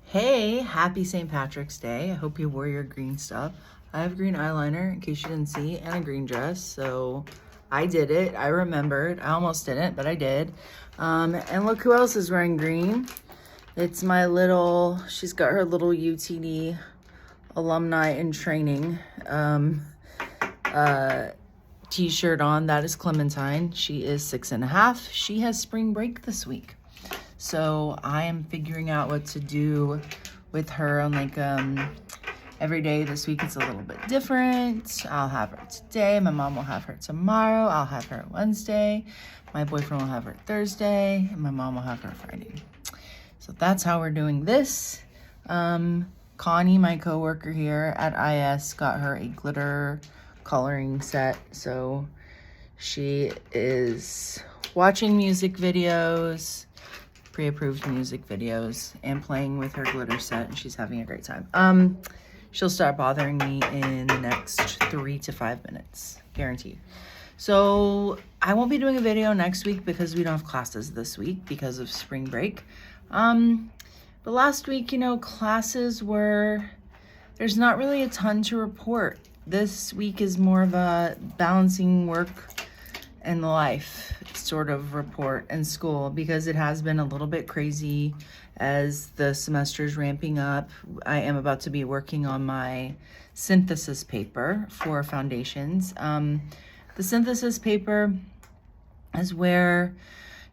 Hey, happy St. Patrick's Day. I hope you wore your green stuff. I have green eyeliner, in case you didn't see, and a green dress. So I did it. I remembered. I almost didn't, but I did. And look who else is wearing green. It's my she's got her little UTD alumni in training t-shirt on. That is Clementine. She is 6.5. She has spring break this week. So I am figuring out what to do with her on every day this week. It's a little bit different. I'll have her today. My mom will have her tomorrow. I'll have her Wednesday. My boyfriend will have her Thursday. And my mom will have her Friday. So that's how we're doing this. Connie, my coworker here at IS, got her a glitter coloring set. So she is watching music videos, pre-approved music videos, and playing with her glitter set, and she's having a great time. She'll start bothering me in the next 3 to 5 minutes, guaranteed. So I won't be doing a video next week because we don't have classes this week because of spring break. But last week, classes there's not really a ton to report. This week is more of a balancing work and life sort of report in school because it has been a little bit crazy as the semester is ramping up. I am about to be working on my synthesis paper for foundations. The synthesis paper is where,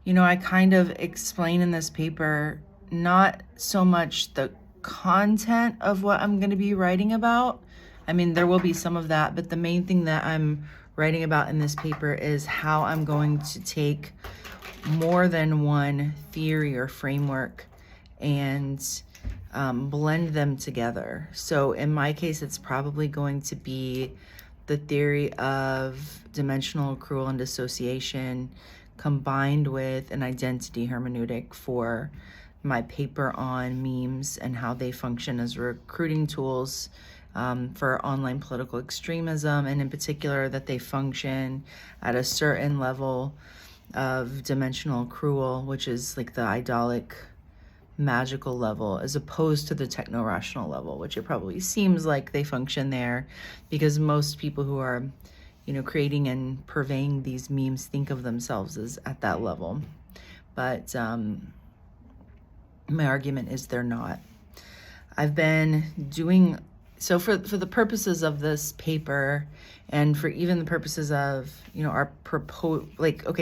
I kind of explain in this paper not so much the content of what I'm going to be writing about. I mean, there will be some of that, but the main thing that I'm writing about in this paper is how I'm going to take more than one theory or framework and blend them together. So in my case, it's probably going to be the theory of dimensional accrual and dissociation combined with an identity hermeneutic for my paper on memes and how they function as recruiting tools for online political extremism, and in particular that they function at a certain level of dimensional accrual, which is like the idolic magical level, as opposed to the techno-rational level, which it probably seems like they function there because most people who are, creating and purveying these memes think of themselves as at that level. But my argument is they're not. I've been doing, so for the purposes of this paper and for even the purposes of, our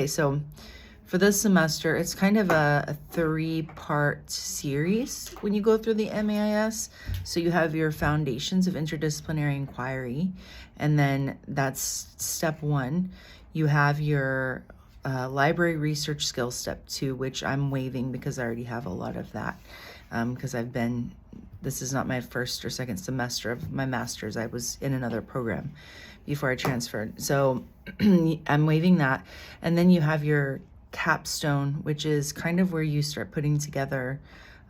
so for this semester, it's kind of a 3-part series when you go through the MAIS. So you have your foundations of interdisciplinary inquiry, and then that's step 1. You have your library research skills, step 2, which I'm waiving because I already have a lot of that because this is not my first or second semester of my master's. I was in another program before I transferred. So I'm waiving that. And then you have your capstone, which is kind of where you start putting together,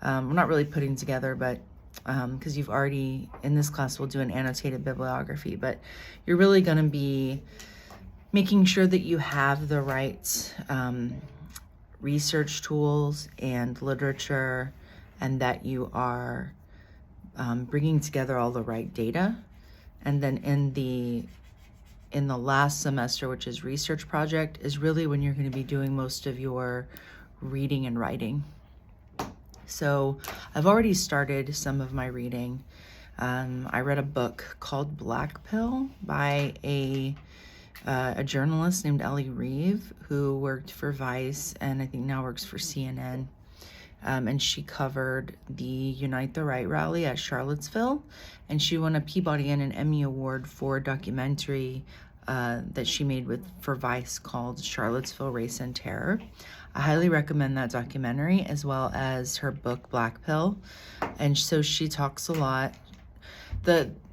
well, not really putting together, but because you've already, in this class, we'll do an annotated bibliography, but you're really going to be making sure that you have the right research tools and literature, and that you are bringing together all the right data. And then in the last semester, which is research project, is really when you're going to be doing most of your reading and writing. So I've already started some of my reading. I read a book called Black Pill by a journalist named Ellie Reeve, who worked for Vice and I think now works for CNN. And she covered the Unite the Right rally at Charlottesville, and she won a Peabody and an Emmy Award for a documentary that she made for Vice called Charlottesville Race and Terror. I highly recommend that documentary as well as her book Black Pill. And so she talks a lot.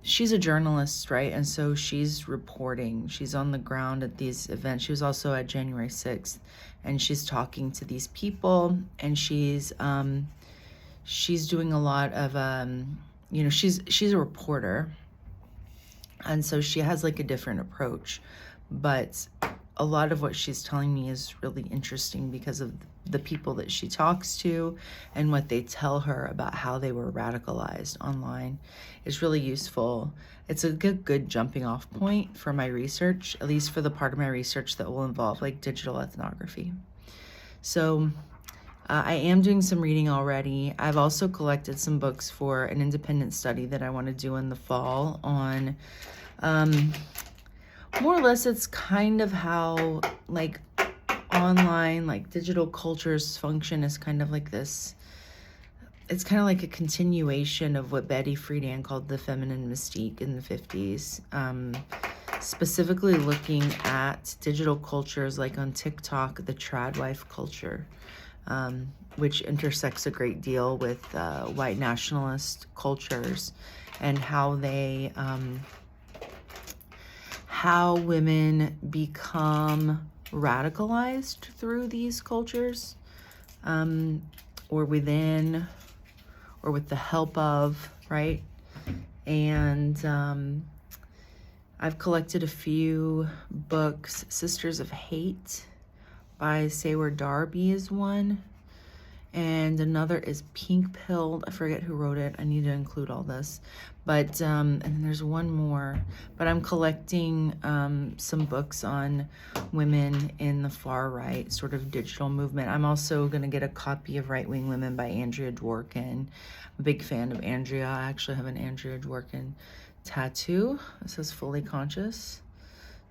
She's a journalist, right? And so she's reporting. She's on the ground at these events. She was also at January 6th, and she's talking to these people, and she's doing a lot of she's a reporter, and so she has like a different approach. But a lot of what she's telling me is really interesting because of the people that she talks to and what they tell her about how they were radicalized online is really useful. It's a good jumping off point for my research, at least for the part of my research that will involve like digital ethnography. So I am doing some reading already. I've also collected some books for an independent study that I want to do in the fall on, more or less it's kind of how like online, like digital cultures function is kind of like this. It's kind of like a continuation of what Betty Friedan called the feminine mystique in the 50s. Specifically looking at digital cultures like on TikTok, the trad wife culture, which intersects a great deal with white nationalist cultures and how they, how women become radicalized through these cultures, or within, or with the help of, right? And I've collected a few books. Sisters of Hate by Sayward Darby is one. And another is Pink Pilled. I forget who wrote it. I need to include all this. But, and then there's one more. But I'm collecting some books on women in the far right sort of digital movement. I'm also going to get a copy of Right Wing Women by Andrea Dworkin. I'm a big fan of Andrea. I actually have an Andrea Dworkin tattoo. It says Fully Conscious.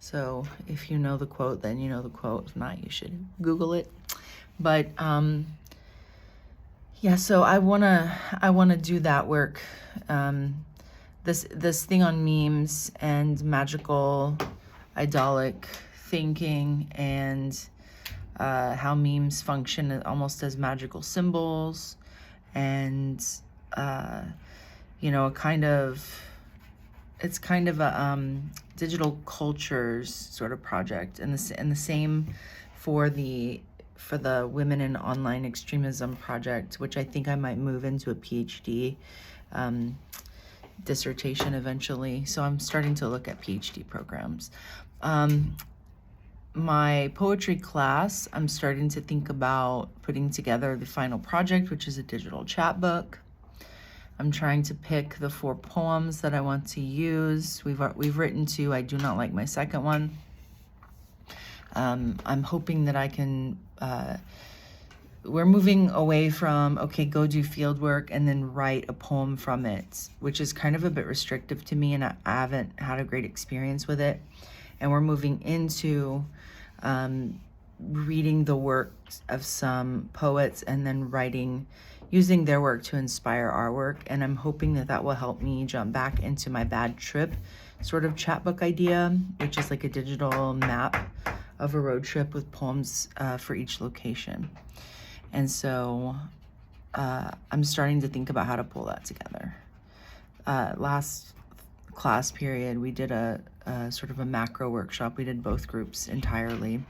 So if you know the quote, then you know the quote. If not, you should Google it. But, yeah, so I wanna do that work. This thing on memes and magical idolic thinking and how memes function almost as magical symbols, and you know, it's kind of a digital cultures sort of project, and the same for the Women in Online Extremism project, which I think I might move into a PhD dissertation eventually. So I'm starting to look at PhD programs. My poetry class, I'm starting to think about putting together the final project, which is a digital chapbook. I'm trying to pick the 4 poems that I want to use. We've written 2. I do not like my second one. I'm hoping that I can, we're moving away from, okay, go do field work and then write a poem from it, which is kind of a bit restrictive to me, and I haven't had a great experience with it. And we're moving into reading the works of some poets and then using their work to inspire our work. And I'm hoping that that will help me jump back into my bad trip sort of chapbook idea, which is like a digital map of a road trip with poems for each location. And so I'm starting to think about how to pull that together. Last class period, we did a sort of a macro workshop. We did both groups entirely.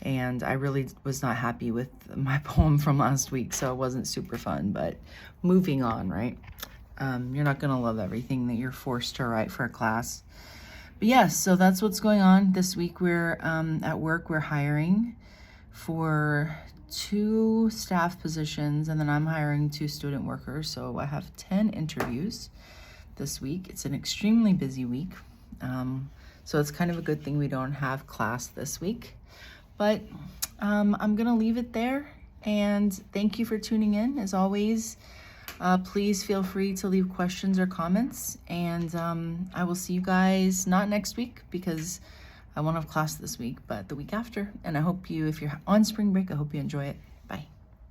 And I really was not happy with my poem from last week, so it wasn't super fun, but moving on, right? You're not gonna love everything that you're forced to write for a class. But yes, so that's what's going on. This week we're at work, we're hiring for 2 staff positions, and then I'm hiring 2 student workers. So I have 10 interviews this week. It's an extremely busy week. So it's kind of a good thing we don't have class this week. But I'm gonna leave it there, and thank you for tuning in. As always, please feel free to leave questions or comments, and I will see you guys not next week because I won't have class this week, but the week after. And I hope you, if you're on spring break, I hope you enjoy it.